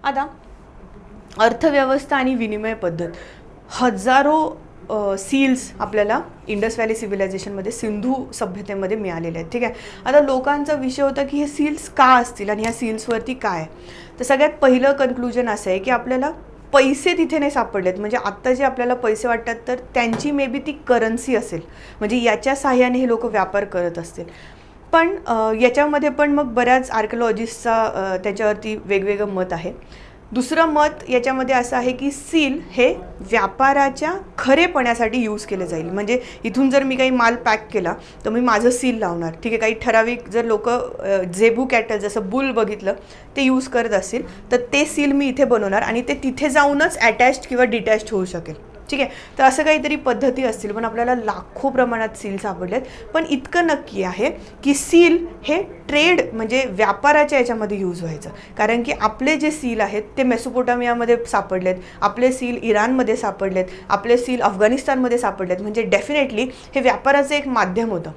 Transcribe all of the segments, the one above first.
आता अर्थव्यवस्था आणि विनिमय पद्धत, हजारो सील्स आपल्याला इंडस व्हॅली सिव्हिलायझेशनमध्ये, सिंधू सभ्यतेमध्ये मिळालेले आहेत. ठीक आहे. आता लोकांचा विषय होता की हे सील्स का असतील आणि ह्या सील्सवरती काय. तर सगळ्यात पहिलं कन्क्लुजन असं आहे की आपल्याला पैसे तिथे नाही सापडलेत. म्हणजे आत्ता जे आपल्याला पैसे वाटतात तर त्यांची मे बी ती करन्सी असेल, म्हणजे याच्या साह्याने हे लोक व्यापार करत असतील. पण याच्यामध्ये पण मग बऱ्याच आर्किओलॉजिस्टचा त्याच्यावरती वेगवेगळं मत आहे. दुसरं मत याच्यामध्ये असं आहे की सील हे व्यापाराच्या खरेपणासाठी यूज केलं जाईल. म्हणजे इथून जर मी काही माल पॅक केला तर मी माझं सील लावणार. ठीक आहे. काही ठराविक जर लोक जेबू कॅटल जसं बुल बघितलं ते यूज करत असतील तर ते सील मी इथे बनवणार आणि ते तिथे जाऊनच अटॅच्ड किंवा डिटॅच्ड होऊ शकेल. ठीक आहे. तर असं काहीतरी पद्धती असतील. पण आपल्याला लाखो प्रमाणात सील सापडलेत. पण इतकं नक्की आहे की सील हे ट्रेड म्हणजे व्यापाराच्या याच्यामध्ये यूज व्हायचं. कारण की आपले जे सील आहेत ते मेसोपोटामियामध्ये सापडलेत, आपले सील इराणमध्ये सापडलेत, आपले सील अफगाणिस्तानमध्ये सापडलेत. म्हणजे डेफिनेटली हे व्यापाराचं एक माध्यम होतं.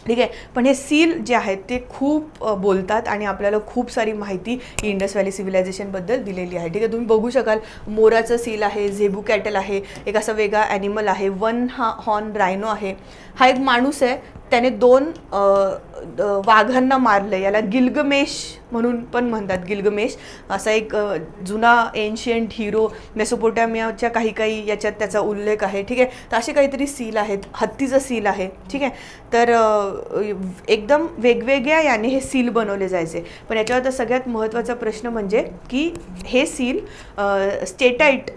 ठीक आहे. पण हे सील जे आहेत ते खूप बोलतात आणि आपल्याला खूप सारी माहिती इंडस व्हॅली सिव्हिलायझेशनबद्दल दिलेली आहे. ठीक आहे. तुम्ही बघू शकाल मोराचं सील आहे, झेबू कॅटल आहे, एक असा वेगळा ॲनिमल आहे, वन हॉर्न रायनो आहे. हा एक माणूस आहे, त्याने 2 वाघांना मारलं. याला गिल्गमेश म्हणून पण म्हणतात. गिल्गमेश असा एक जुना एन्शियंट हिरो मेसोपोटामियाच्या काही याच्यात त्याचा उल्लेख आहे. ठीक आहे. तर असे काहीतरी सील आहेत. हत्तीचं सील आहे. ठीक आहे. तर एकदम वेगवेगळ्या याने हे सील बनवले जायचे. पण याच्यावर तर सगळ्यात महत्त्वाचा प्रश्न म्हणजे की हे सील स्टेटाईट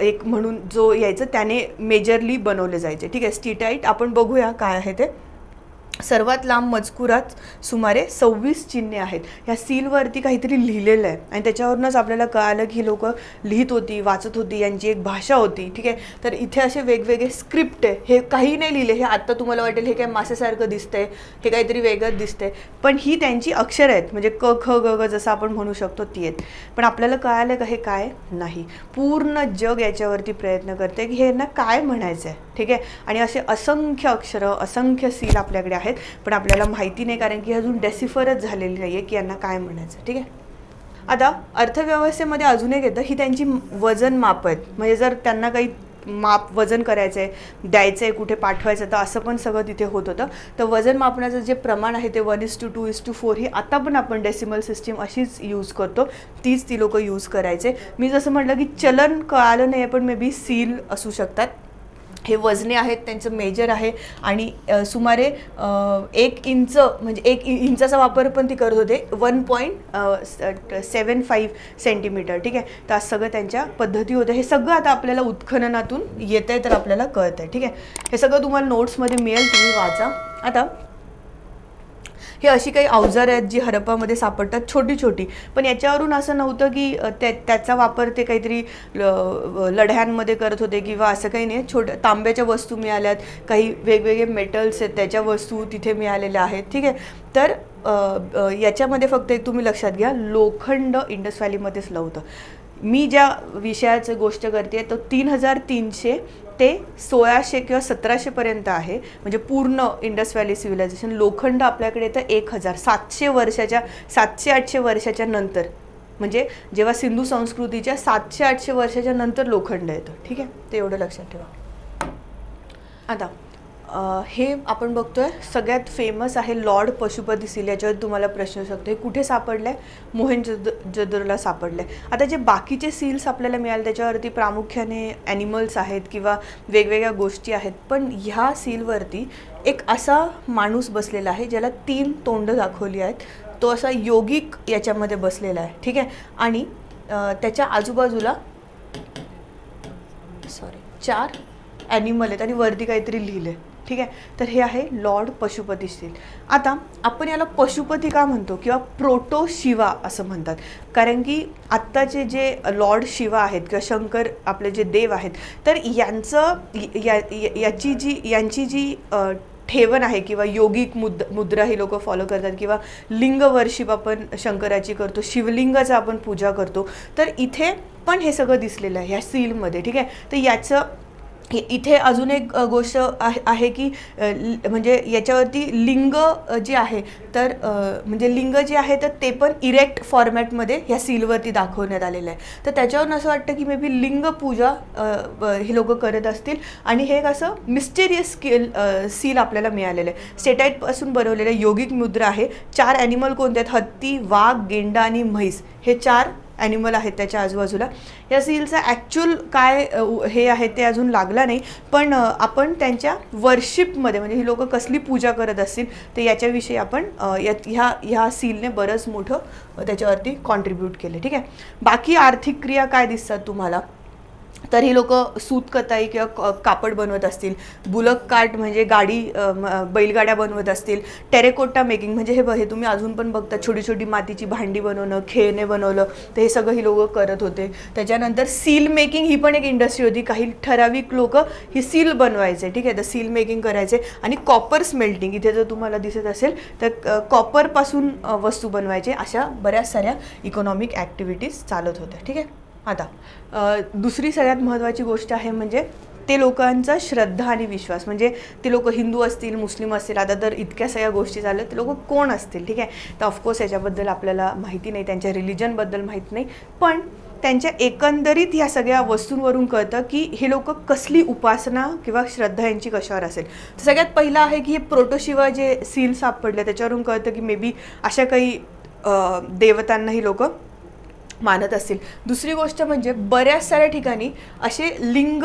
एक म्हणून जो यायचं त्याने मेजरली बनवले जायचे. ठीक आहे. स्टेटाईट आपण बघूया काय आहे ते. सर्वात लांब मजकुरात सुमारे 26 चिन्हे आहेत. ह्या सीलवरती काहीतरी लिहिलेलं आहे आणि त्याच्यावरूनच आपल्याला कळालं की लोक लिहित होती, वाचत होती, यांची एक भाषा होती. ठीक आहे. तर इथे असे वेगवेगळे स्क्रिप्ट आहे. हे काही नाही लिहिले. हे आत्ता तुम्हाला वाटेल हे काय मासेसारखं दिसतंय, हे काहीतरी वेगळंच दिसतंय. पण ही त्यांची अक्षरं आहेत. म्हणजे क ख ग ग जसं आपण म्हणू शकतो ती आहेत. पण आपल्याला कळालं का हे काय नाही. पूर्ण जग याच्यावरती प्रयत्न करते की हे ना काय म्हणायचं आहे. ठीक आहे. आणि असे असंख्य अक्षरं, असंख्य सील आपल्याकडे आहेत. पण आपल्याला माहिती नाही कारण की अजून डेसिफरच झालेली नाही आहे की यांना काय म्हणायचं. ठीक आहे. आता अर्थव्यवस्थेमध्ये अजून एक येतं, ही त्यांची वजन माप आहेत. म्हणजे जर त्यांना काही माप वजन करायचं आहे, द्यायचं आहे, कुठे पाठवायचं तर असं पण सगळं तिथे होत होतं. तर वजन मापण्याचं जे प्रमाण आहे ते 1:2:4 ही आता पण आपण डेसिमल सिस्टीम अशीच यूज करतो. तीच ती लोक यूज करायचे. मी जसं म्हटलं की चलन कळालं नाही आहे पण मे बी सील असू शकतात. हे वजने आहेत, त्यांचं मेजर आहे आणि सुमारे 1 इंच म्हणजे 1 इंचाचा वापर पण ती करत होते. 1.75 सेंटीमीटर. ठीक आहे. तर सगळं त्यांच्या पद्धती होत्या. हे सगळं आता आपल्याला उत्खननातून येत आहे तर आपल्याला कळत आहे. ठीक आहे. हे सगळं तुम्हाला नोट्समध्ये मिळेल, तुम्ही वाचा. आता हे अशी काही अवजारं आहेत जी हरप्पामध्ये सापडतात, छोटी छोटी. पण याच्यावरून असं नव्हतं की त्याचा वापर ते काहीतरी लढ्यांमध्ये करत होते किंवा असं काही नाही. छोट्या तांब्याच्या वस्तू मिळाल्यात, काही वेगवेगळे मेटल्स आहेत त्याच्या वस्तू तिथे मिळालेल्या आहेत. ठीक आहे. तर याच्यामध्ये फक्त एक तुम्ही लक्षात घ्या, लोखंड इंडस व्हॅलीमध्येच नव्हतं. मी ज्या विषयाची गोष्ट करते तो 3300 ते 1600 किंवा 1700पर्यंत आहे. म्हणजे पूर्ण इंडस व्हॅली सिव्हिलायझेशन. लोखंड आपल्याकडे येतं 1700 वर्षाच्या, 700-800 वर्षाच्या नंतर. म्हणजे जेव्हा सिंधू संस्कृतीच्या 700-800 वर्षाच्या नंतर लोखंड येतं. ठीक आहे. ते एवढं लक्षात ठेवा. आता हे आपण बघतोय सगळ्यात फेमस आहे लॉर्ड पशुपती सील. याच्यावर तुम्हाला प्रश्न येऊ शकतो हे कुठे सापडलं आहे. मोहेंजोदडोला सापडलं आहे. आता जे बाकीचे सील्स आपल्याला मिळाले त्याच्यावरती प्रामुख्याने ॲनिमल्स आहेत किंवा वेगवेगळ्या गोष्टी आहेत. पण ह्या सीलवरती एक असा माणूस बसलेला आहे ज्याला 3 तोंड दाखवली आहेत. तो असा योगिक याच्यामध्ये बसलेला आहे. ठीक आहे. आणि त्याच्या आजूबाजूला 4 ॲनिमल आहेत आणि वरती काहीतरी लिहिलं आहे. ठीक आहे. तर हे आहे लॉर्ड पशुपती सील. आता आपण याला पशुपती का म्हणतो किंवा प्रोटो शिवा असं म्हणतात. कारण की आत्ताचे जे लॉर्ड शिवा आहेत किंवा शंकर आपले जे देव आहेत तर यांची जी ठेवण आहे किंवा योगिक मुद्रा ही लोक फॉलो करतात किंवा लिंग वर्शिप आपण शंकराची करतो, शिवलिंगाचं आपण पूजा करतो. तर इथे पण हे सगळं दिसलेलं आहे ह्या सीलमध्ये. ठीक आहे. तर याचं इथे अजून एक गोष्ट आहे की म्हणजे याच्यावरती लिंग जे आहे तर म्हणजे लिंग जे आहे तर ते पण इरेक्ट फॉर्मॅटमध्ये ह्या सीलवरती दाखवण्यात आलेलं आहे. तर त्याच्यावरून असं वाटतं की मे बी लिंग पूजा हे लोक करत असतील आणि हे एक असं मिस्टेरियस सील आपल्याला मिळालेलं आहे. स्टेटाईटपासून बनवलेलं योगिक मुद्रा आहे. 4 ॲनिमल कोणते आहेत? हत्ती, वाघ, गेंडा आणि म्हैस हे 4 ॲनिमल आहेत त्याच्या आजूबाजूला. या सीलचा ॲक्च्युअल काय हे आहे ते अजून लागला नाही, पण आपण त्यांच्या वर्शिपमध्ये म्हणजे ही लोक कसली पूजा करत असतील ते याच्याविषयी आपण ह्या सीलने बरंच मोठं त्याच्यावरती कॉन्ट्रीब्यूट केलं. ठीक आहे. बाकी आर्थिक क्रिया काय दिसतात तुम्हाला? तर ही लोक सूतकताई किंवा कापड बनवत असतील, बुलक कार्ट म्हणजे गाडी बैलगाड्या बनवत असतील, टेरेकोटा मेकिंग म्हणजे हे तुम्ही अजून पण बघता छोटी छोटी मातीची भांडी बनवणं, खेळणे बनवलं, तर हे सगळं ही लोक करत होते. त्याच्यानंतर सील मेकिंग ही पण एक इंडस्ट्री होती. काही ठराविक लोक ही सील बनवायचे. ठीक आहे. तर सील मेकिंग करायचे. आणि कॉपर स्मेल्टिंग इथे जर तुम्हाला दिसत असेल तर कॉपरपासून वस्तू बनवायचे. अशा बऱ्याच साऱ्या इकॉनॉमिक ॲक्टिव्हिटीज चालत होत्या. ठीक आहे. आता दुसरी सगळ्यात महत्त्वाची गोष्ट आहे म्हणजे ते लोकांचा श्रद्धा आणि विश्वास. म्हणजे ते लोक हिंदू असतील, मुस्लिम असतील, आता तर इतक्या सगळ्या गोष्टी झाल्या, ते लोक कोण असतील? ठीक आहे. तर ऑफकोर्स याच्याबद्दल आपल्याला माहिती नाही, त्यांच्या रिलिजनबद्दल माहीत नाही, पण त्यांच्या एकंदरीत ह्या सगळ्या वस्तूंवरून कळतं की हे लोक कसली उपासना किंवा श्रद्धा यांची कशावर असेल. तर सगळ्यात पहिलं आहे की हे प्रोटोशिवा जे सील सापडले त्याच्यावरून कळतं की मे बी अशा काही देवतांना ही लोक मानत असतील. दुसरी गोष्ट म्हणजे बऱ्याच साऱ्या ठिकाणी असे लिंग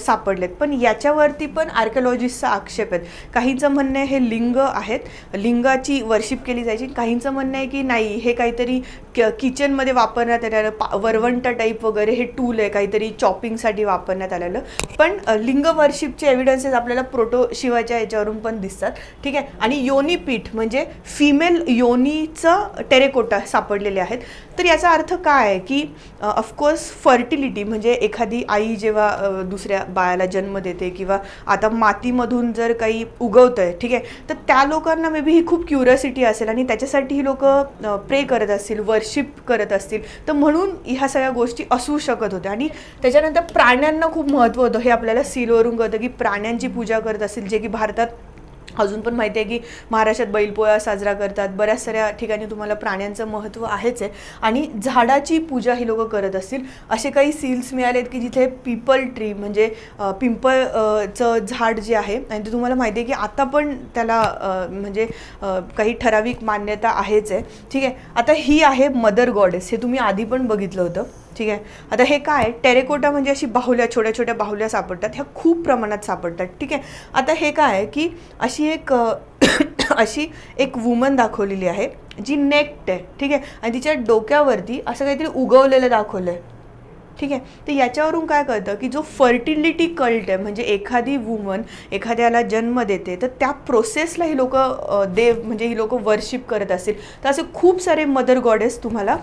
सापडलेत, पण याच्यावरती पण आर्किओलॉजिस्टचा आक्षेप आहेत. काहींचं म्हणणं आहे हे लिंग आहेत, लिंगाची वर्शिप केली जायची. काहींचं म्हणणं आहे की नाही, हे काहीतरी किचनमध्ये वापरण्यात आलेलं वरवंटा टाईप वगैरे हे टूल आहे, काहीतरी चॉपिंगसाठी वापरण्यात आलेलं. पण लिंग वर्शिपचे एव्हिडन्सेस आपल्याला प्रोटोशिवाच्या याच्यावरून पण दिसतात. ठीक आहे. आणि योनीपीठ म्हणजे फिमेल योनीचं टेरेकोटा सापडलेले आहेत. तर याचा अर्थ काय आहे की ऑफकोर्स फर्टिलिटी म्हणजे एखादी आई जेव्हा दुसऱ्या बाळाला जन्म देते किंवा आता मातीमधून जर काही उगवतं आहे, ठीक आहे, तर त्या लोकांना मे बी ही खूप क्युरियोसिटी असेल आणि त्याच्यासाठी ही लोक प्रे करत असतील, वर्शिप करत असतील. तर म्हणून ह्या सगळ्या गोष्टी असू शकत होत्या. आणि त्याच्यानंतर प्राण्यांना खूप महत्त्व होतं. हे आपल्याला सीलवरून कळतं की प्राण्यांची पूजा करत असतील, जे की भारतात अजून पण माहिती आहे की महाराष्ट्रात बैलपोळा साजरा करतात. बऱ्याच साऱ्या ठिकाणी तुम्हाला प्राण्यांचं महत्त्व आहेच आहे. आणि झाडाची पूजा ही लोक करत असतील. असे काही सील्स मिळालेत की जिथे पीपल ट्री म्हणजे पिंपळचं झाड जे आहे, आणि ते तुम्हाला माहिती आहे की आता पण त्याला म्हणजे काही ठराविक मान्यता आहेच आहे. ठीक आहे. आता ही आहे मदर गॉडेस, हे तुम्ही आधी पण बघितलं होतं. ठीक आहे. आता हे काय, टेरेकोटा म्हणजे अशी बाहुल्या, छोट्या छोट्या बाहुल्या सापडतात, ह्या खूप प्रमाणात सापडतात. ठीक आहे. आता हे काय आहे की अशी एक वुमन दाखवलेली आहे जी नेक्ड आहे. ठीक आहे. आणि तिच्या डोक्यावरती असं काहीतरी उगवलेलं दाखवलं आहे. ठीक आहे. तर याच्यावरून काय कळतं की जो फर्टिलिटी कल्ट आहे, म्हणजे एखादी वुमन एखाद्याला जन्म देते, तर त्या प्रोसेसला ही लोक देव म्हणजे ही लोक वर्शिप करत असतील. तर असे खूप सारे मदर गॉडेस तुम्हाला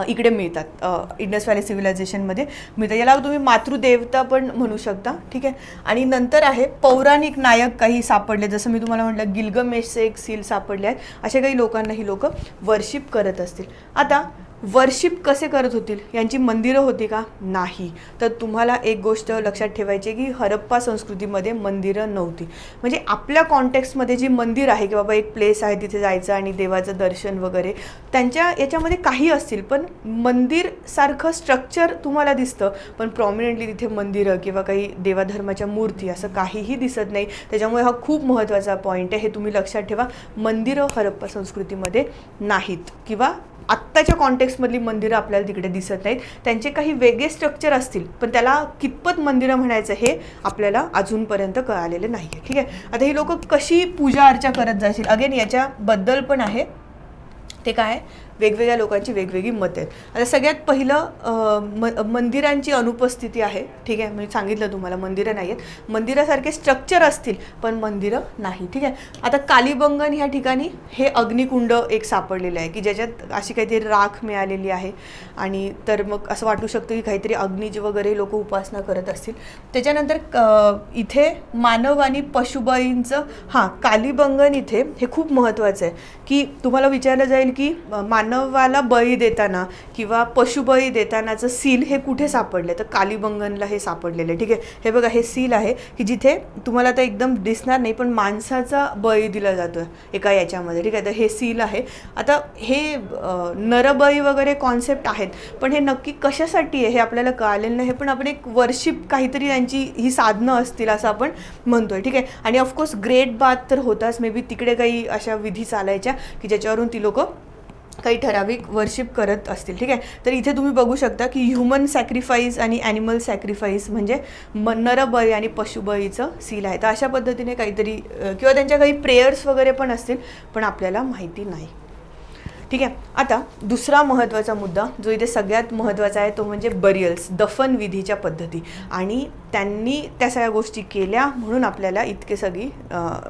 इकडे मिळतात, इंडस व्हॅली सिव्हिलायझेशनमध्ये मिळतात. याला तुम्ही मातृदेवता पण म्हणू शकता. ठीक आहे. आणि नंतर आहे पौराणिक नायक काही सापडले, जसं मी तुम्हाला म्हटलं गिलगमेशचे एक सील सापडले आहेत. अशा काही लोकांना ही लोक वर्शिप करत असतील. आता वर्शिप कसे करत होतील? यांची मंदिरं होती का? नाही. तर तुम्हाला एक गोष्ट लक्षात ठेवायची की हरप्पा संस्कृतीमध्ये मंदिरं नव्हती. म्हणजे आपल्या कॉन्टेक्स्टमध्ये जी मंदिर आहे की बाबा एक प्लेस आहे तिथे जायचं आणि देवाचं दर्शन वगैरे, त्यांच्या याच्यामध्ये काही असतील, पण मंदिरसारखं स्ट्रक्चर तुम्हाला दिसतं, पण प्रॉमिनंटली तिथे मंदिरं किंवा काही देवाधर्माच्या मूर्ती असं काहीही दिसत नाही. त्याच्यामुळे हा खूप महत्त्वाचा पॉईंट आहे, हे तुम्ही लक्षात ठेवा. मंदिरं हरप्पा संस्कृतीमध्ये नाहीत किंवा आत्ताच्या कॉन्टेक्स्टमधली मंदिरं आपल्याला तिकडे दिसत नाहीत. त्यांचे काही वेगळे स्ट्रक्चर असतील, पण त्याला कितपत मंदिरं म्हणायचं हे आपल्याला अजूनपर्यंत कळालेलं नाही आहे. ठीक आहे. आता ही लोक कशी पूजा अर्चा करत जातील, अगेन याच्याबद्दल पण आहे. ते काय, वेगवेगळ्या लोकांची वेगवेगळी मतं आहेत. आता सगळ्यात पहिलं मंदिरांची अनुपस्थिती आहे. ठीक आहे. म्हणजे सांगितलं तुम्हाला मंदिरं नाही आहेत. मंदिरासारखे स्ट्रक्चर असतील पण मंदिरं नाही. ठीक आहे. आता कालीबंगन ह्या ठिकाणी हे अग्निकुंड एक सापडलेलं आहे की ज्याच्यात अशी काहीतरी राख मिळालेली आहे. आणि तर मग असं वाटू शकतं की काहीतरी अग्नीची वगैरे लोक उपासना करत असतील. त्याच्यानंतर इथे मानव आणि पशुबळींचं कालीबंगन इथे हे खूप महत्त्वाचं आहे की तुम्हाला विचारलं जाईल की मानवाला बळी देताना किंवा पशुबळी देतानाचं सील हे कुठे सापडले, तर कालिबंगनला हे सापडलेलं. ठीक आहे, हे बघा हे सील आहे की जिथे तुम्हाला आता एकदम दिसणार नाही पण माणसाचा बळी दिला जातो एका याच्यामध्ये. ठीक आहे, तर हे सील आहे. आता हे नरबळी वगैरे कॉन्सेप्ट आहेत, पण हे नक्की कशासाठी आहे हे आपल्याला कळालेलं नाही. पण आपण एक वर्शिप काहीतरी त्यांची ही साधनं असतील असं आपण म्हणतोय. ठीक आहे, आणि ऑफकोर्स ग्रेट बाथ तर होताच. मे बी तिकडे काही अशा विधी चालायच्या की ज्याच्यावरून ती लोक काही ठराविक वर्शिप करत असतील. ठीक आहे, तर इथे तुम्ही बघू शकता की ह्युमन सॅक्रिफाईस आणि ॲनिमल सॅक्रिफाईस म्हणजे नरबळी आणि पशुबळीचं सील आहे. तर अशा पद्धतीने काहीतरी किंवा त्यांच्या काही प्रेयर्स वगैरे पण असतील, पण आपल्याला माहिती नाही. ठीक आहे, आता दुसरा महत्त्वाचा मुद्दा जो इथे सगळ्यात महत्त्वाचा आहे तो म्हणजे बरियल्स, दफन विधीच्या पद्धती. आणि त्यांनी त्या सगळ्या गोष्टी केल्या म्हणून आपल्याला इतके सगळी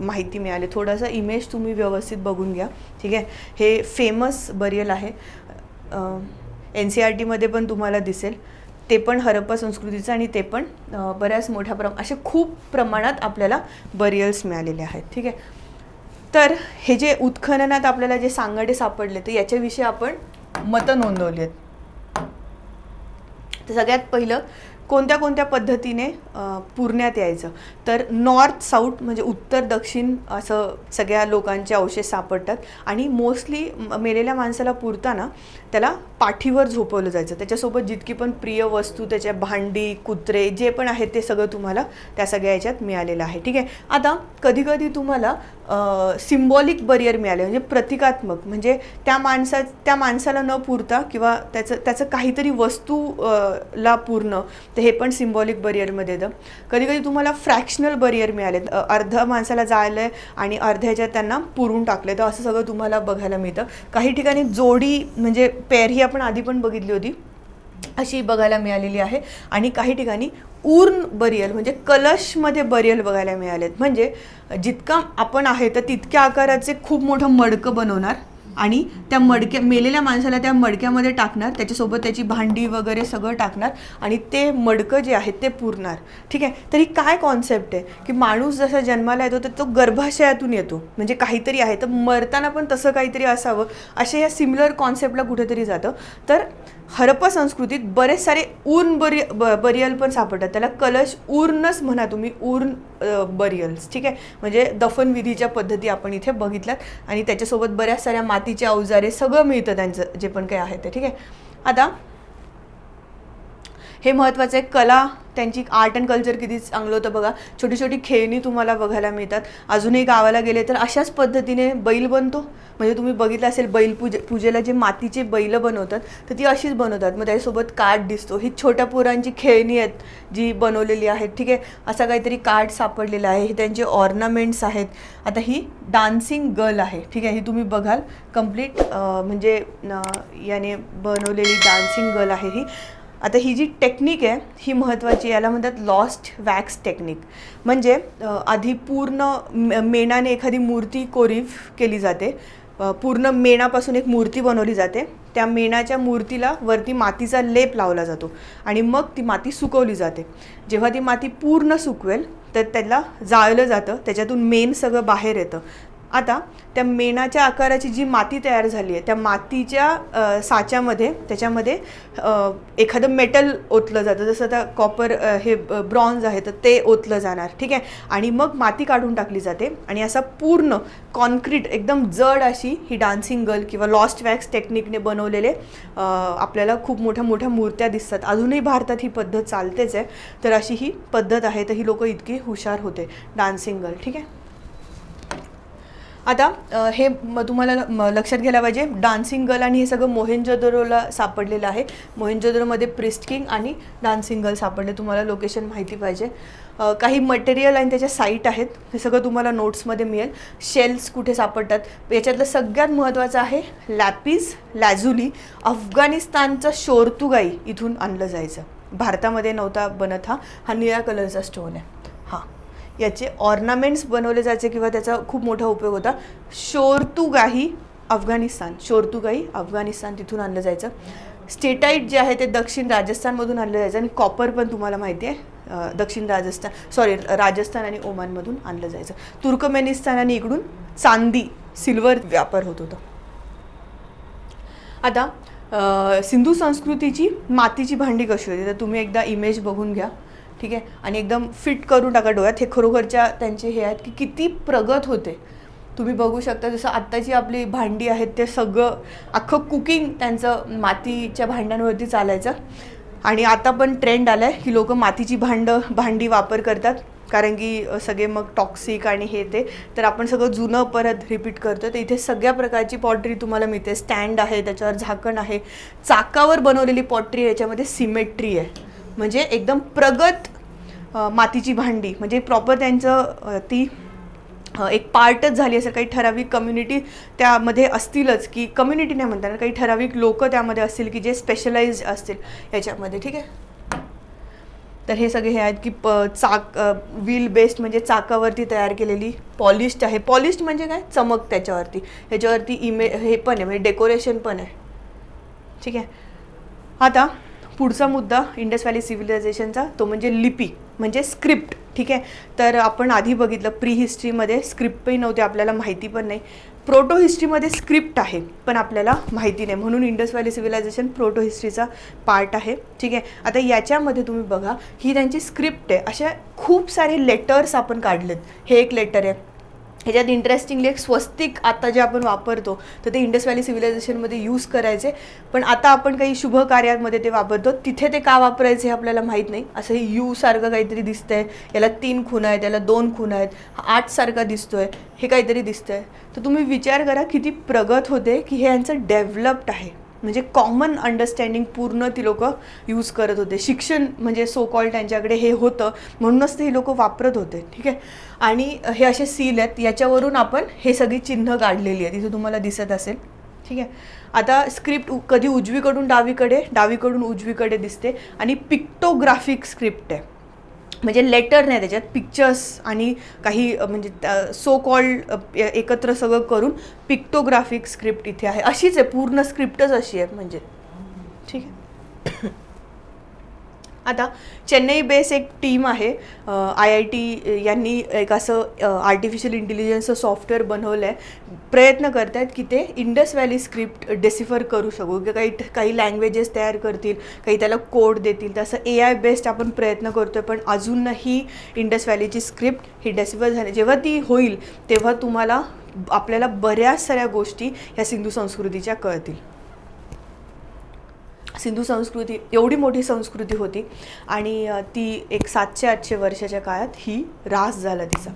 माहिती मिळाली. थोडासा इमेज तुम्ही व्यवस्थित बघून घ्या. ठीक आहे, हे फेमस बरियल आहे, NCERTमध्ये पण तुम्हाला दिसेल. ते पण हरप्पा संस्कृतीचं आणि ते पण बऱ्याच मोठ्या असे खूप प्रमाणात आपल्याला बरियल्स मिळालेले आहेत. ठीक आहे, तर हे जे उत्खननात आपल्याला जे सांगाडे सापडले तर याच्याविषयी आपण मतं नोंदवली आहेत. तर सगळ्यात पहिलं कोणत्या कोणत्या पद्धतीने पुरण्यात यायचं, तर नॉर्थ साऊथ म्हणजे उत्तर दक्षिण असं सगळ्या लोकांचे अवशेष सापडतात. आणि मोस्टली मेलेल्या माणसाला पुरताना त्याला पाठीवर झोपवलं जायचं. त्याच्यासोबत जितकी पण प्रिय वस्तू, त्याच्या भांडी, कुत्रे जे पण आहेत ते सगळं तुम्हाला त्या सगळ्या याच्यात मिळालेलं आहे. ठीक आहे, आता कधीकधी तुम्हाला सिम्बॉलिक बरियर मिळाले म्हणजे प्रतिकात्मक, म्हणजे त्या माणसाला न पुरता किंवा त्याचं काहीतरी वस्तू ला पूर्ण, तर हे पण सिम्बॉलिक बरियरमध्ये येतं. कधीकधी तुम्हाला फ्रॅक्शनल बरियर मिळाले, अर्ध्या माणसाला जाळलं आहे आणि अर्ध्याच्यात त्यांना पुरून टाकले, तर असं सगळं तुम्हाला बघायला मिळतं. काही ठिकाणी जोडी म्हणजे पेअर ही आपण आधी पण बघितली होती अशी बघायला मिळालेली आहे. आणि काही ठिकाणी ऊर्न बरियल म्हणजे कलशमध्ये बरियल बघायला मिळालेत. म्हणजे जितका आपण आहे तर तितक्या आकाराचे खूप मोठं मडकं बनवणार आणि त्या मेलेल्या माणसाला त्या मडक्यामध्ये टाकणार, त्याच्यासोबत त्याची भांडी वगैरे सगळं टाकणार आणि ते मडकं जे आहे ते पुरणार. ठीक आहे, तर ही काय कॉन्सेप्ट आहे की माणूस जसा जन्माला येतो तर तो गर्भाशयातून येतो, म्हणजे काहीतरी आहे, तर मरताना पण तसं काहीतरी असावं, असे या सिमिलर कॉन्सेप्टला कुठेतरी जातं. तर हरप्पा संस्कृतीत बरेच सारे ऊर्न बरियल पण सापडतात. त्याला कलश ऊर्नच म्हणा तुम्ही, ऊर्न बरियल्स. ठीक आहे, म्हणजे दफनविधीच्या पद्धती आपण इथे बघितल्यात आणि त्याच्यासोबत बऱ्याच साऱ्या मातीच्या अवजारे सगळं मिळतं त्यांचं जे पण काही आहे ते. ठीक आहे, आता हे महत्त्वाचं आहे, कला त्यांची आर्ट अँड कल्चर किती चांगलं होतं बघा. छोटी छोटी खेळणी तुम्हाला बघायला मिळतात. अजूनही गावाला गेले तर अशाच पद्धतीने बैल बनतो, म्हणजे तुम्ही बघितलं असेल बैल पूजेला जे मातीचे बैल बनवतात तर ती अशीच बनवतात. मग त्याच्यासोबत कार्ड दिसतो. ही छोट्या पोरांची खेळणी आहेत जी बनवलेली आहेत. ठीक आहे, असा काहीतरी कार्ड सापडलेला आहे. हे त्यांचे ऑर्नामेंट्स आहेत. आता ही डान्सिंग गर्ल आहे. ठीक आहे, ही तुम्ही बघाल कम्प्लीट म्हणजे याने बनवलेली डान्सिंग गर्ल आहे ही. आता ही जी टेक्निक आहे ही महत्त्वाची, याला म्हणतात लॉस्ट वॅक्स टेक्निक. म्हणजे आधी पूर्ण मेणाने एखादी मूर्ती कोरीव केली जाते, पूर्ण मेणापासून एक मूर्ती बनवली जाते. त्या मेणाच्या मूर्तीला वरती मातीचा लेप लावला जातो आणि मग ती माती सुकवली जाते. जेव्हा ती माती पूर्ण सुकवेल तर त्याला जाळलं जातं, त्याच्यातून मेण सगळं बाहेर येतं. आता त्या मेणाच्या आकाराची जी माती तयार झाली आहे त्या मातीच्या साच्यामध्ये त्याच्यामध्ये एखादं मेटल ओतलं जातं, जसं आता कॉपर हे ब्रॉन्झ आहे तर ते ओतलं जाणार. ठीक आहे, आणि मग माती काढून टाकली जाते आणि असा पूर्ण कॉन्क्रीट एकदम जड अशी ही डान्सिंग गर्ल किंवा लॉस्ट वॅक्स टेक्निकने बनवलेले आपल्याला खूप मोठ्या मोठ्या मूर्त्या दिसतात. अजूनही भारतात ही पद्धत चालतेच आहे. तर अशी ही पद्धत आहे, तर ही लोक इतकी हुशार होते डान्सिंग गर्ल. ठीक आहे, आता हे तुम्हाला लक्षात घ्यायला पाहिजे, डान्सिंग गर्ल आणि हे सगळं मोहेंजोदरोला सापडलेलं आहे. मोहेंजोदरोमध्ये प्रिस्ट किंग आणि डान्सिंग गर्ल सापडले. तुम्हाला लोकेशन माहिती पाहिजे. काही मटेरियल आणि त्याच्या साईट आहेत, हे सगळं तुम्हाला नोट्समध्ये मिळेल. शेल्स कुठे सापडतात, याच्यातलं सगळ्यात महत्त्वाचं आहे लॅपिस लॅझुली. अफगाणिस्तानचं शोरतुगाई इथून आणलं जायचं, भारतामध्ये नव्हता बनत. हा निळ्या कलरचा स्टोन आहे. हां, याचे ऑर्नामेंट्स बनवले जायचे किंवा त्याचा खूप मोठा उपयोग होता. शोरतुगाई अफगाणिस्तान तिथून आणलं जायचं. स्टेटाईट जे आहे ते दक्षिण राजस्थानमधून आणलं जायचं आणि कॉपर पण तुम्हाला माहिती आहे राजस्थान आणि ओमानमधून आणलं जायचं. तुर्कमेनिस्तान आणि इकडून चांदी सिल्वर व्यापार होत होता. आता सिंधू संस्कृतीची मातीची भांडी कशी होती तर तुम्ही एकदा इमेज बघून घ्या, ठीक आहे, आणि एकदम फिट करून टाका डोळ्यात. हे खरोखरच्या त्यांचे हे आहेत की किती प्रगत होते. तुम्ही बघू शकता जसं आत्ताची आपली भांडी आहेत ते सगळं अख्खं कुकिंग त्यांचं मातीच्या भांड्यांवरती चालायचं. आणि आता पण ट्रेंड आला आहे की लोक मातीची भांडी वापर करतात, कारण की सगळे मग टॉक्सिक आणि हे ते, तर आपण सगळं जुनं परत रिपीट करतो. तर इथे सगळ्या प्रकारची पॉटरी तुम्हाला मिळते. स्टँड आहे, त्याच्यावर झाकण आहे, चाकावर बनवलेली पॉटरी आहे, याच्यामध्ये सिमेट्री आहे, म्हणजे एकदम प्रगत मातीची भांडी. म्हणजे प्रॉपर त्यांचं ती एक पार्टच झाली असेल. काही ठराविक कम्युनिटी त्यामध्ये असतीलच, की कम्युनिटी नाही म्हणताना काही ठराविक लोक त्यामध्ये असतील की जे स्पेशलाइज असतील याच्यामध्ये, ठीक आहे. तर हे सगळे हे आहेत की व्हील बेस्ड म्हणजे चाकावरती तयार केलेली, पॉलिश्ड आहे. पॉलिश्ड म्हणजे काय, चमक त्याच्यावरती, ह्याच्यावरती हे पण आहे म्हणजे डेकोरेशन पण आहे, ठीक आहे. आता पुढचा मुद्दा इंडस व्हॅली सिव्हिलायझेशनचा, तो म्हणजे लिपी म्हणजे स्क्रिप्ट, ठीक आहे. तर आपण आधी बघितलं प्री हिस्ट्रीमध्ये स्क्रिप्टही नव्हते, आपल्याला माहिती पण नाही. प्रोटो हिस्ट्रीमध्ये स्क्रिप्ट आहे पण आपल्याला माहिती नाही, म्हणून इंडस व्हॅली सिव्हिलायझेशन प्रोटो हिस्ट्रीचा पार्ट आहे, ठीक आहे. आता याच्यामध्ये तुम्ही बघा ही त्यांची स्क्रिप्ट आहे. अशा खूप सारे लेटर्स आपण काढलेत. हे एक लेटर आहे, ह्याच्यात इंटरेस्टिंगली एक स्वस्तिक आता जे आपण वापरतो तर ते इंडस व्हॅली सिव्हिलायझेशनमध्ये यूज करायचे, पण आता आपण काही शुभ कार्यामध्ये ते वापरतो. तिथे ते का वापरायचे हे आपल्याला माहीत नाही. असं हे यू सारखं काहीतरी दिसतंय, याला 3 खुणा आहेत, याला 2 खुणा आहेत, 8 सारखा दिसतोय, हे काहीतरी दिसतंय. तर तुम्ही विचार करा किती प्रगत होते की हे यांचं डेव्हलप्ड आहे. म्हणजे कॉमन अंडरस्टँडिंग पूर्ण ती लोक यूज करत होते. शिक्षण म्हणजे सो कॉल्ड त्यांच्याकडे हे होतं, म्हणूनच ते ही लोक वापरत होते, ठीक आहे. आणि हे असे सील आहेत, याच्यावरून आपण हे सगळी चिन्ह काढलेली आहेत, इथे तुम्हाला दिसत असेल, ठीक आहे. आता स्क्रिप्ट कधी उजवीकडून डावीकडे, डावीकडून उजवीकडे दिसते. आणि पिक्टोग्राफिक स्क्रिप्ट आहे, म्हणजे लेटर नाही, त्याच्यात पिक्चर्स आणि काही म्हणजे सो कॉल्ड एकत्र सगळं करून पिक्टोग्राफिक स्क्रिप्ट इथे आहे. अशीच आहे, पूर्ण स्क्रिप्टच अशी आहे म्हणजे, ठीक आहे. आता चेन्नई बेस एक टीम आहे, IIT यांनी एक असं आर्टिफिशियल इंटेलिजन्सचं सॉफ्टवेअर बनवलं आहे. प्रयत्न करत आहेत की ते इंडस व्हॅली स्क्रिप्ट डेसिफर करू शकू, की काही लँग्वेजेस तयार करतील, काही त्याला कोड देतील. तसं AI बेस्ड आपण प्रयत्न करतो आहे, पण अजूनही इंडस व्हॅलीची स्क्रिप्ट ही डेसिफर झाली. जेव्हा ती होईल तेव्हा आपल्याला बऱ्याच साऱ्या गोष्टी ह्या सिंधू संस्कृतीच्या कळतील. सिंधू संस्कृती एवढी मोठी संस्कृती होती आणि ती एक 700-800 वर्षाच्या काळात ही ऱ्हास झाला तिचा.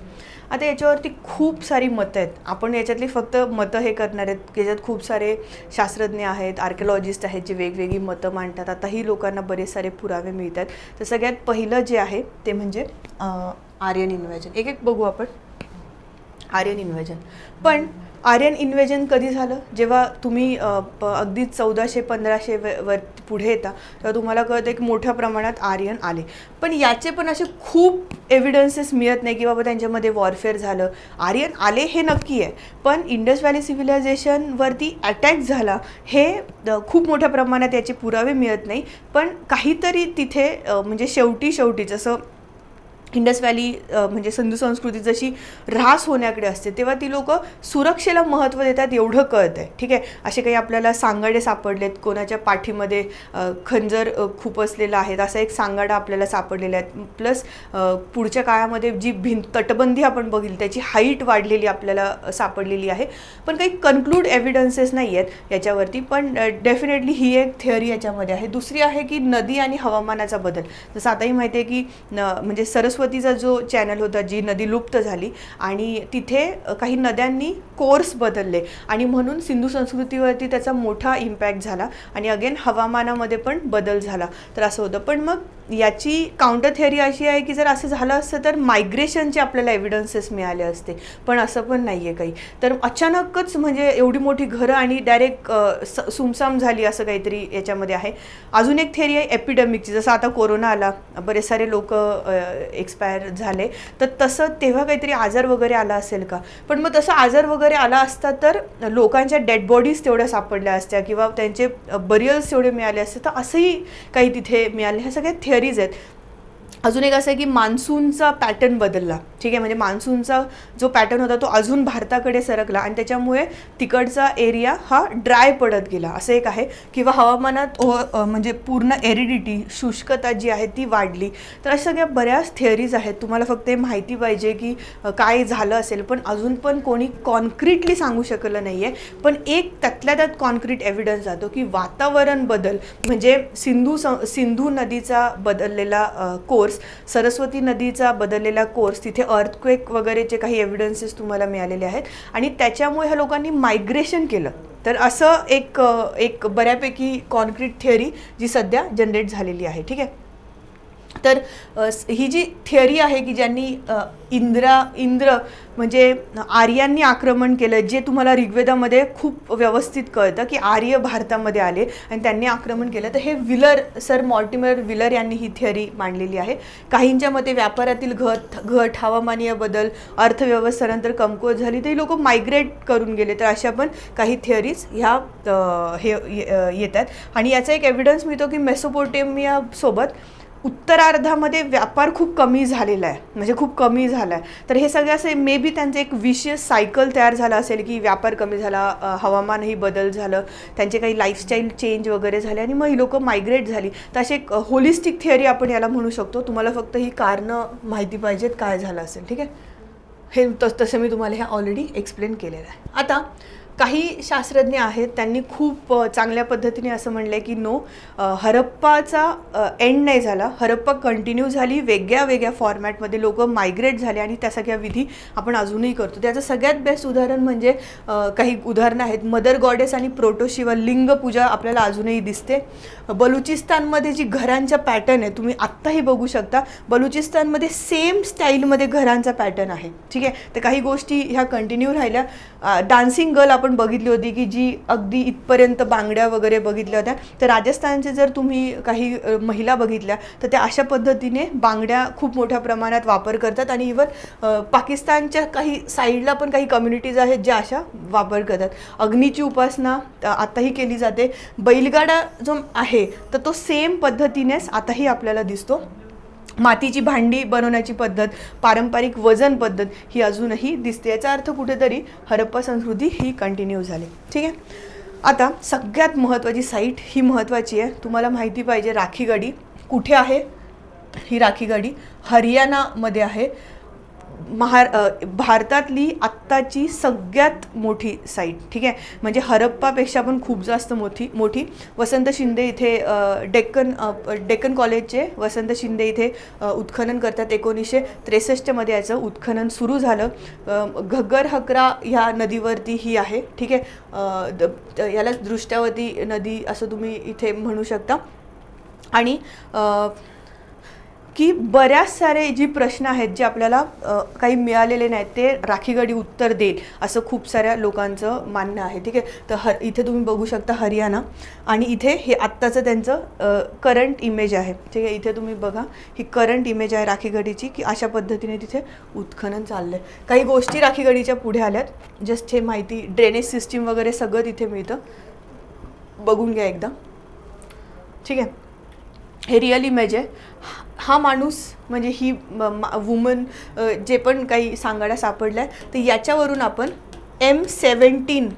आता याच्यावरती खूप सारी मतं आहेत. आपण याच्यातली फक्त मतं हे करणार आहेत की याच्यात खूप सारे शास्त्रज्ञ आहेत, आर्किओलॉजिस्ट आहेत जे वेगवेगळी मतं मांडतात. आताही लोकांना बरेच सारे पुरावे मिळतात. तर सगळ्यात पहिलं जे आहे ते म्हणजे आर्यन इन्व्हेजन. एक एक बघू आपण. आर्यन इन्व्हेजन, पण आर्यन इन्व्हेजन कधी झालं, जेव्हा तुम्ही अगदी 1400-1500 वर पुढे येता तेव्हा तुम्हाला कळतं एक मोठ्या प्रमाणात आर्यन आले. पण याचे पण असे खूप एव्हिडन्सेस मिळत नाही की बाबा त्यांच्यामध्ये वॉरफेअर झालं. आर्यन आले हे नक्की आहे, पण इंडस व्हॅली सिव्हिलायझेशनवरती अटॅक झाला हे खूप मोठ्या प्रमाणात याचे पुरावे मिळत नाही. पण काहीतरी तिथे म्हणजे शेवटी जसं इंडस व्हॅली म्हणजे सिंधू संस्कृती जशी ऱ्हास होण्याकडे असते तेव्हा ती लोक सुरक्षेला महत्त्व देतात एवढं कळतं आहे, ठीक आहे. असे काही आपल्याला सांगाडे सापडलेत, कोणाच्या पाठीमध्ये खंजर खुपसलेलं आहे असा एक सांगाडा आपल्याला सापडलेला आहे. प्लस पुढच्या काळामध्ये जी तटबंदी आपण बघितली त्याची हाईट वाढलेली आपल्याला सापडलेली आहे. पण काही कन्क्लूड एव्हिडन्सेस नाही आहेत याच्यावरती, पण डेफिनेटली ही एक थिअरी याच्यामध्ये आहे. दुसरी आहे की नदी आणि हवामानाचा बदल. जसं आताही माहिती आहे की म्हणजे सरस्वतीचा जो चॅनल होता, जी नदी लुप्त झाली आणि तिथे काही नद्यांनी कोर्स बदलले आणि म्हणून सिंधू संस्कृतीवरती त्याचा मोठा इम्पॅक्ट झाला आणि अगेन हवामानामध्ये पण बदल झाला. तर असं होतं. पण मग याची काउंटर थिअरी अशी आहे की जर असं झालं असतं तर मायग्रेशनचे आपल्याला एव्हिडन्सेस मिळाले असते, पण असं पण नाही आहे काही. तर अचानकच म्हणजे एवढी मोठी घरं आणि डायरेक्ट सुमसाम झाली असं काहीतरी याच्यामध्ये आहे. अजून एक थिअरी आहे एपिडेमिकची. जसं आता कोरोना आला, बरेच सारे लोक एक्सपायर झाले, तर तसं तेव्हा काहीतरी आजार वगैरे आला असेल का. पण मग तसं आजार वगैरे आला असता तर लोकांच्या डेड बॉडीज तेवढ्या सापडल्या असत्या किंवा त्यांचे बरियल्स तेवढे मिळाले असते, तर असंही काही तिथे मिळाले. ह्या सगळ्या थिअरीज आहेत. अजून एक असं आहे की मान्सूनचा पॅटर्न बदलला, ठीक आहे. म्हणजे मान्सूनचा जो पॅटर्न होता तो अजून भारताकडे सरकला आणि त्याच्यामुळे तिकडचा एरिया हा ड्राय पडत गेला, असं एक आहे. किंवा हवामानात म्हणजे पूर्ण एरिडिटी, शुष्कता जी आहे ती वाढली. तर अशा सगळ्या बऱ्याच थिअरीज आहेत. तुम्हाला फक्त हे माहिती पाहिजे की काय झालं असेल, पण अजून पण कोणी कॉन्क्रीटली सांगू शकलं नाही आहे. पण एक त्यातल्या त्यात कॉन्क्रीट एव्हिडन्स जातो की वातावरण बदल म्हणजे सिंधू नदीचा बदललेला कोर्स, सरस्वती नदीचा बदललेला कोर्स, तिथे अर्थक्वेक वगैरेचे काही एव्हिडन्सेस तुम्हाला मिळालेले आहेत आणि त्याच्यामुळे ह्या लोकांनी मायग्रेशन केलं. तर असं एक बऱ्यापैकी कॉन्क्रीट थिअरी जी सध्या जनरेट झालेली आहे, ठीक आहे. तर ही जी थिअरी आहे की ज्यांनी इंद्र म्हणजे आर्यांनी आक्रमण केलं, जे तुम्हाला ऋग्वेदामध्ये खूप व्यवस्थित कळतं की आर्य भारतामध्ये आले आणि त्यांनी आक्रमण केलं. तर हे सर मॉर्टिमर विलर यांनी ही थिअरी मांडलेली आहे. काहींच्या मते व्यापारातील घट, हवामानीय बदल, अर्थव्यवस्थेनंतर कमकुवत झाली, तर लोक मायग्रेट करून गेले. तर अशा पण काही थिअरीज ह्या येतात आणि याचा एक एव्हिडन्स मिळतो की मेसोपोटेमियासोबत उत्तरार्धामध्ये व्यापार खूप कमी झालेला आहे, म्हणजे खूप कमी झाला आहे. तर हे सगळं असं मे बी त्यांचं एक विशियस सायकल तयार झालं असेल की व्यापार कमी झाला, हवामानही बदल झालं, त्यांचे काही लाईफस्टाईल चेंज वगैरे झाले आणि मग ही लोकं मायग्रेट झाली. तर अशी एक होलिस्टिक थिअरी आपण याला म्हणू शकतो. तुम्हाला फक्त ही कारणं माहिती पाहिजेत काय झालं असेल, ठीक आहे. हे तसं मी तुम्हाला हे ऑलरेडी एक्सप्लेन केलेलं आहे. आता काही शास्त्रज्ञ आहेत त्यांनी खूप चांगल्या पद्धतीने असं म्हणलं आहे की हरप्पाचा एंड नाही झाला, हरप्पा कंटिन्यू झाली, वेगळ्या फॉर्मॅटमध्ये लोक मायग्रेट झाले आणि त्या सगळ्या विधी आपण अजूनही करतो. त्याचं सगळ्यात बेस्ट उदाहरण म्हणजे काही उदाहरणं आहेत. मदर गॉडेस आणि प्रोटोशिवा लिंग पूजा आपल्याला अजूनही दिसते. बलुचिस्तानमध्ये जी घरांच्या पॅटर्न आहे तुम्ही आत्ताही बघू शकता, बलुचिस्तानमध्ये सेम स्टाईलमध्ये घरांचा पॅटर्न आहे, ठीक आहे. तर काही गोष्टी ह्या कंटिन्यू राहिल्या. डान्सिंग गर्ल आपण बघितली होती की जी अगदी इथपर्यंत बांगड्या वगैरे बघितल्या होत्या. तर राजस्थानचे जर तुम्ही काही महिला बघितल्या तर त्या अशा पद्धतीने बांगड्या खूप मोठ्या प्रमाणात वापर करतात आणि इव्हन पाकिस्तानच्या काही साईडला पण काही कम्युनिटीज आहेत ज्या अशा वापर करतात. अग्नीची उपासना आताही केली जाते. बैलगाडा जो आहे तर तो सेम पद्धतीनेच आताही आपल्याला दिसतो. मातीची भांडी बनवण्याची पद्धत, पारंपरिक वजन पद्धत ही अजूनही दिसते. याचा अर्थ कुठेतरी हरप्पा संस्कृती ही कंटिन्यू झाली, ठीक आहे. आता सगळ्यात महत्त्वाची साईट ही महत्त्वाची आहे, तुम्हाला माहिती पाहिजे. राखीगढी कुठे आहे? ही राखीगढी हरियाणामध्ये आहे. भारतातली आत्ताची सगळ्यात मोठी साईट, ठीक आहे. म्हणजे हरप्पापेक्षा पण खूप जास्त मोठी. वसंत शिंदे इथे डेक्कन कॉलेजचे वसंत शिंदे इथे उत्खनन करतात. 1963 याचं उत्खनन सुरू झालं. घग्गर हकरा ह्या नदीवरती ही आहे, ठीक आहे. याला दृष्ट्यावती नदी असं तुम्ही इथे म्हणू शकता. आणि की बऱ्याच सारे जी प्रश्न आहेत जे आपल्याला काही मिळालेले नाहीत ते राखीगढी उत्तर देईल असं खूप साऱ्या लोकांचं मानणं आहे, ठीक आहे. तर इथे तुम्ही बघू शकता हरियाणा आणि इथे हे आत्ताचं त्यांचं करंट इमेज आहे, ठीक आहे. इथे तुम्ही बघा ही करंट इमेज आहे राखीगढीची की अशा पद्धतीने तिथे उत्खनन चाललं आहे. काही गोष्टी राखीगढीच्या पुढे आल्यात, जस्ट हे माहिती, ड्रेनेज सिस्टीम वगैरे सगळं तिथे मिळतं, बघून घ्या एकदा, ठीक आहे. हे रिअल इमेज आहे. हा माणूस म्हणजे ही वुमन जे पण काही सांगाड्या सापडल्या तर याच्यावरून आपण M17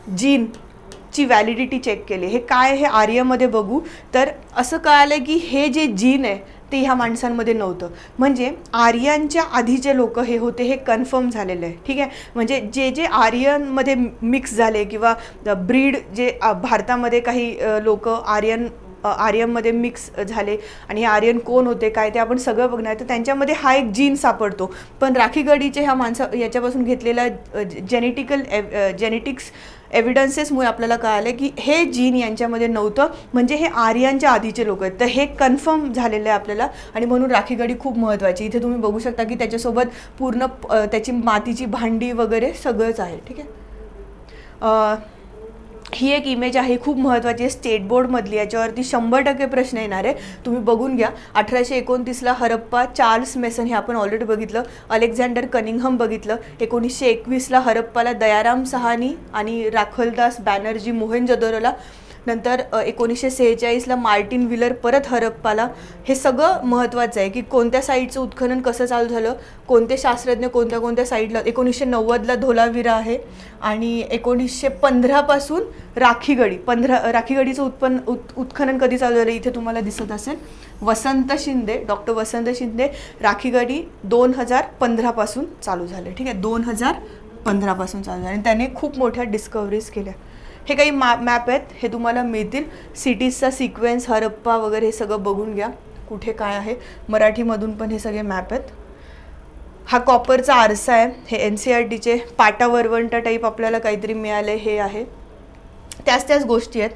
जीनची व्हॅलिडिटी चेक केली. हे काय हे आर्यमध्ये बघू तर असं कळालं की हे जे जीन आहे ते ह्या माणसांमध्ये नव्हतं. म्हणजे आर्यांच्या आधीचे लोक हे होते हे कन्फर्म झालेलं आहे, ठीक आहे. म्हणजे जे आर्यनमध्ये मिक्स झाले किंवा ब्रीड जे भारतामध्ये काही लोक आर्यनमध्ये मिक्स झाले आणि हे आर्यन कोण होते काय ते आपण सगळं बघणार. तर त्यांच्यामध्ये हा एक जीन सापडतो. पण राखीगढीचे ह्या याच्यापासून घेतलेला जेनेटिक्स एव्हिडन्सेसमुळे आपल्याला कळालं की हे जीन यांच्यामध्ये नव्हतं, म्हणजे हे आर्यांच्या आधीचे लोक आहेत. तर हे कन्फर्म झालेलं आहे आपल्याला आणि म्हणून राखीगढी खूप महत्त्वाची. इथे तुम्ही बघू शकता की त्याच्यासोबत पूर्ण त्याची मातीची भांडी वगैरे सगळंच आहे, ठीक आहे. ही एक इमेज आहे, खूप महत्त्वाची आहे, स्टेट बोर्डमधली. याच्यावरती 100% प्रश्न येणार आहे, तुम्ही बघून घ्या. 1829ला हरप्पा, चार्ल्स मेसन हे आपण ऑलरेडी बघितलं, अलेक्झांडर कनिंगहम बघितलं. 1921ला हरप्पाला दयाराम सहानी आणि राखलदास बॅनर्जी मोहेंजोदरोला नंतर 1946ला मार्टिन व्हिलर परत हरप्पाला. हे सगळं महत्त्वाचं आहे की कोणत्या साईडचं उत्खनन कसं चालू झालं, कोणते शास्त्रज्ञ कोणत्या कोणत्या साईडला. 1990ला धोलावीरा आहे आणि 1915 पासून राखीगडी. राखीगडीचं उत्खनन कधी चालू झालं इथे तुम्हाला दिसत असेल, वसंत शिंदे, डॉक्टर वसंत शिंदे. राखीगडी 2015 पासून चालू झाले. ठीक आहे, 2015 पासून चालू झाले आणि त्याने खूप मोठ्या डिस्कवरीज केल्या. हे काही मॅप आहेत, हे तुम्हाला मिळतील. सिटीजचा सिक्वेन्स, हरप्पा वगैरे हे सगळं बघून घ्या कुठे काय आहे. मराठीमधून पण हे सगळे मॅप आहेत. हा कॉपरचा आरसा आहे. हे NCERTचे पाटा वरवंटा टाईप आपल्याला काहीतरी मिळाले हे आहे. त्याच गोष्टी आहेत.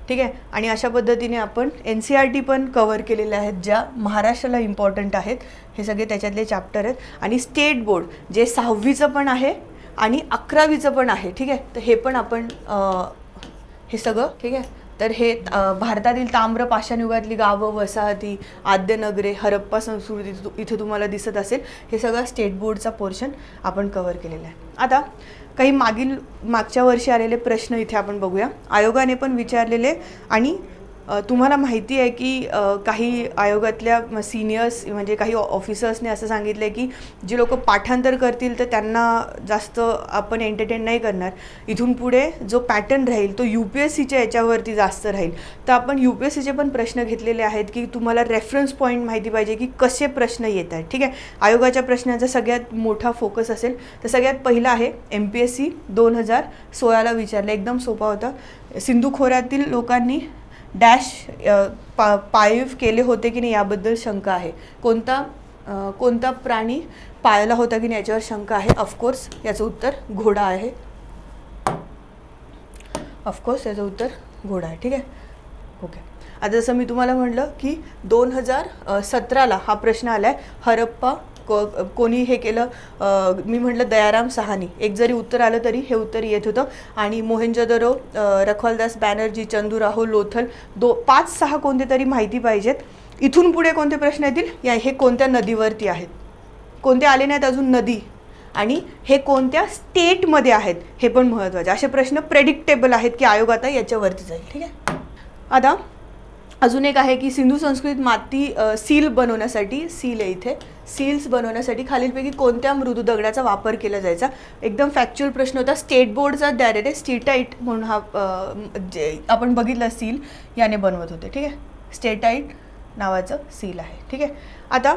ठीक आहे, आणि अशा पद्धतीने आपण NCERT पण कवर केलेले आहेत ज्या महाराष्ट्राला इम्पॉर्टंट आहेत. हे सगळे त्याच्यातले चॅप्टर आहेत. आणि स्टेट बोर्ड जे 6वीचं पण आहे आणि 11वीचं पण आहे. ठीक आहे, तर हे पण आपण हे सगळं. ठीक आहे, तर हे भारतातील ताम्र पाषाण युगातली गावं, वसाहती, आद्यनगरे, हरप्पा संस्कृती इथे तुम्हाला दिसत असेल. हे सगळं स्टेट बोर्डचा पोर्शन आपण कवर केलेला आहे. आता काही मागच्या वर्षी आलेले प्रश्न इथे आपण बघूया. आयोगाने पण विचारलेले आणि तुम्हाला माहिती आहे की काही आयोगातल्या सिनियर्स म्हणजे काही ऑफिसर्सने असं सांगितलं आहे की जे लोक पाठांतर करतील तर त्यांना जास्त आपण एंटरटेन नाही करणार. इथून पुढे जो पॅटर्न राहील तो UPSCच्या याच्यावरती जास्त राहील. तर आपण UPSCचे पण प्रश्न घेतलेले आहेत की तुम्हाला रेफरन्स पॉईंट माहिती पाहिजे की कसे प्रश्न येत आहेत. ठीक आहे, आयोगाच्या प्रश्नांचा सगळ्यात मोठा फोकस असेल. तर सगळ्यात पहिला आहे MPSC 2016ला विचारलं, एकदम सोपा होता. सिंधू खोऱ्यातील लोकांनी डॅश पाळीव केले होते की नाही याबद्दल शंका आहे. कोणता प्राणी पाळला होता की नाही याच्यावर शंका आहे. ऑफकोर्स याचं उत्तर घोडा आहे. ऑफकोर्स याचं उत्तर घोडा आहे. ठीक आहे, ओके. आता जसं मी तुम्हाला म्हटलं की 2017ला हा प्रश्न आला आहे, हरप्पा कोणी हे केलं. मी म्हटलं दयाराम साहानी. एक जरी उत्तर आलं तरी हे उत्तर येत होतं. आणि मोहेंजोदरो, रखवालदास बॅनर्जी, चंदुराहो, लोथल 5-6 कोणते तरी माहिती पाहिजेत. इथून पुढे कोणते प्रश्न येतील, हे कोणत्या नदीवरती आहेत, कोणते आले नाहीत अजून नदी, आणि हे कोणत्या स्टेटमध्ये आहेत हे पण महत्त्वाचे. असे प्रश्न प्रेडिक्टेबल आहेत की आयोग आता याच्यावरती जाईल. ठीक आहे, आता अजून एक आहे की सिंधू संस्कृतीत माती सील बनवण्यासाठी, सील आहे इथे, सील्स बनवण्यासाठी खालीलपैकी कोणत्या मृदू दगडाचा वापर केला जायचा. एकदम फॅक्च्युअल प्रश्न होता. स्टेट बोर्डचा डायरेक्ट आहे. स्टेटाईट म्हणून हा जे आपण बघितलं सील याने बनवत होते. ठीक आहे, स्टेटाईट नावाचं सील आहे. ठीक आहे, आता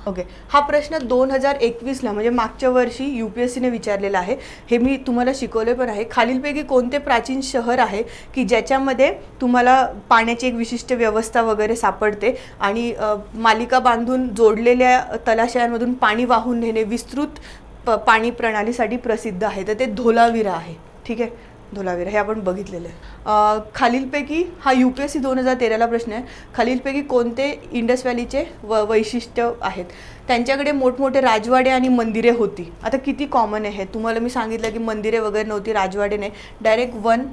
ओके, हा प्रश्न 2021ला म्हणजे मागच्या वर्षी UPSCने विचारलेला आहे. हे मी तुम्हाला शिकवले पण आहे. खालीलपैकी कोणते प्राचीन शहर आहे की ज्याच्यामध्ये तुम्हाला पाण्याची एक विशिष्ट व्यवस्था वगैरे सापडते आणि मालिका बांधून जोडलेल्या तलाशयांमधून पाणी वाहून नेणे विस्तृत पाणी प्रणालीसाठी प्रसिद्ध आहे. तर ते धोलावीरा आहे. ठीक आहे, धोलावीरा हे आपण बघितलेलं आहे. खालीलपैकी हा UPSC 2013ला प्रश्न आहे. खालीलपैकी कोणते इंडस व्हॅलीचे वैशिष्ट्य आहेत. त्यांच्याकडे मोठमोठे राजवाडे आणि मंदिरे होती. आता किती कॉमन आहे तुम्हाला मी सांगितलं की मंदिरे वगैरे नव्हती, राजवाडे नाही, डायरेक्ट 1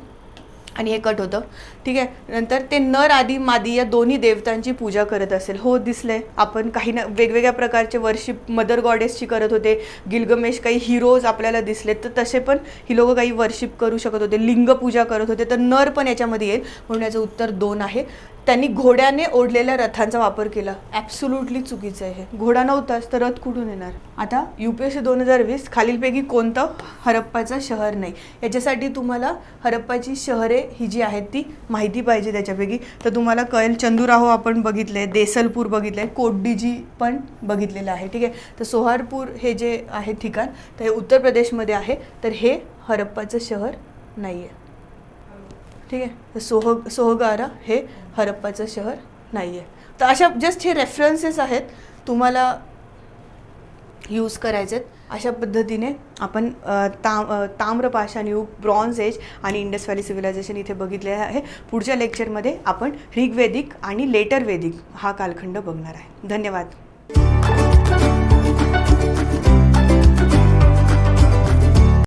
आणि हे कट होतं. ठीक आहे, नंतर ते नर आदी मादी या दोन्ही देवतांची पूजा करत असेल. हो दिसलंय. आपण काही ना वेगवेगळ्या प्रकारचे वर्शिप मदर गॉडेसची करत होते. गिलगमेश काही हिरोज आपल्याला दिसलेत, तर तसे पण ही लोकं काही वर्शिप करू शकत होते, लिंग पूजा करत होते. तर नर पण याच्यामध्ये येईल म्हणून याचं उत्तर 2 आहे. त्यांनी घोड्याने ओढलेल्या रथांचा वापर केला. ॲब्सोल्युटली चुकीचं आहे. घोडा नव्हताच तर रथ कुठून येणार. आता UPSC 2020 खालीलपैकी कोणतं हरप्पाचं शहर नाही. याच्यासाठी तुम्हाला हरप्पाची शहरे ही जी आहेत ती माहिती पाहिजे त्याच्यापैकी. तर तुम्हाला कळेल, चंदुराहो आपण बघितले, देसलपूर बघितले, कोड्डीजी पण बघितलेलं आहे. ठीक आहे, तर सोहारपूर हे जे आहे ठिकाण तर हे उत्तर प्रदेशमध्ये आहे. तर हे हरप्पाचं शहर नाही आहे. ठीक आहे, तर सोहगारा हे हरप्पाचं शहर नाही आहे. तर अशा जस्ट हे रेफरन्सेस आहेत, तुम्हाला यूज करायचे आहेत. अशा पद्धतीने आपण ताम्र पाषाण युग, ब्रॉन्झ एज आणि इंडस व्हॅली सिव्हिलायझेशन इथे बघितले आहे. पुढच्या लेक्चरमध्ये आपण ऋग्वेदिक आणि लेटर वेदिक हा कालखंड बघणार आहे. धन्यवाद.